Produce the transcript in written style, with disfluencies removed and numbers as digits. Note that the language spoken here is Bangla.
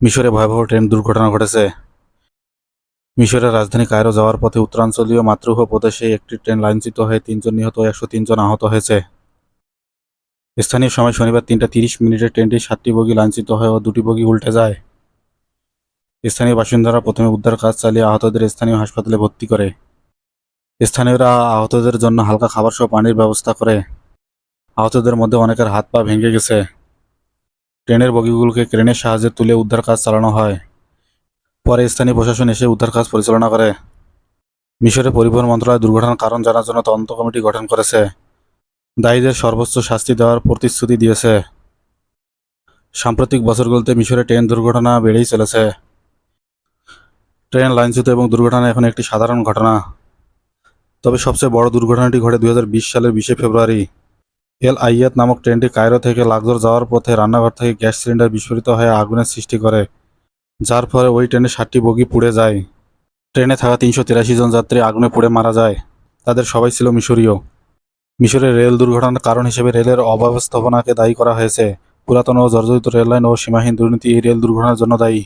মিশরে ভয়াবহ ট্রেন দুর্ঘটনা ঘটেছে। মিশরের রাজধানী কায়রো যাওয়ার পথে উত্তরাঞ্চলীয় মাতরুহ প্রদেশে একটি ট্রেন লাইনচ্যুত হয়ে ৩ জন নিহত ও ১০৩ জন আহত হয়েছে। স্থানীয় সময় শনিবার ৩টা ৩০ মিনিটে ট্রেনটির ৭টি বগি লাইনচ্যুত হয় ও ২টি বগি উল্টে যায়। স্থানীয় বাসিন্দারা প্রথমে উদ্ধার কাজ চালিয়ে আহতদের স্থানীয় হাসপাতালে ভর্তি করে। স্থানীয়রা আহতদের জন্য হালকা খাবারসহ পানির ব্যবস্থা করে। আহতদের মধ্যে অনেকের হাত পা ভেঙে গেছে। ট্রেনের বগিগুলোকে ক্রেনের সাহায্যে তুলে উদ্ধার কাজ চালানো হয়। পরে স্থানীয় প্রশাসন এসে উদ্ধার কাজ পরিচালনা করে। মিশরের পরিবহন মন্ত্রণালয় দুর্ঘটনার কারণ জানার জন্য তদন্ত কমিটি গঠন করেছে। দায়ীদের সর্বোচ্চ শাস্তি দেওয়ার প্রতিশ্রুতি দিয়েছে। সাম্প্রতিক বছরগুলোতে মিশরে ট্রেন দুর্ঘটনা বেড়েই চলেছে। ট্রেন লাইনচ্যুত এবং দুর্ঘটনা এখন একটি সাধারণ ঘটনা। তবে সবচেয়ে বড় দুর্ঘটনাটি ঘটে ২০২০ সালের ২০শে ফেব্রুয়ারি। এল আইয়াত নামক ট্রেনটি কায়রো থেকে লাগজোর যাওয়ার পথে রান্নাঘর থেকে গ্যাস সিলিন্ডার বিস্ফোরিত হয়ে আগুনের সৃষ্টি করে, যার ফলে ওই ট্রেনের ৭টি বগি পুড়ে যায়। ট্রেনে থাকা ৩৮৩ জন যাত্রী আগুনে পুড়ে মারা যায়। তাদের সবাই ছিল মিশরীয়। মিশরের রেল দুর্ঘটনার কারণ হিসেবে রেলের অব্যবস্থাপনাকে দায়ী করা হয়েছে। পুরাতন ও জর্জরিত রেললাইন ও সীমাহীন দুর্নীতি এই রেল দুর্ঘটনার জন্য দায়ী।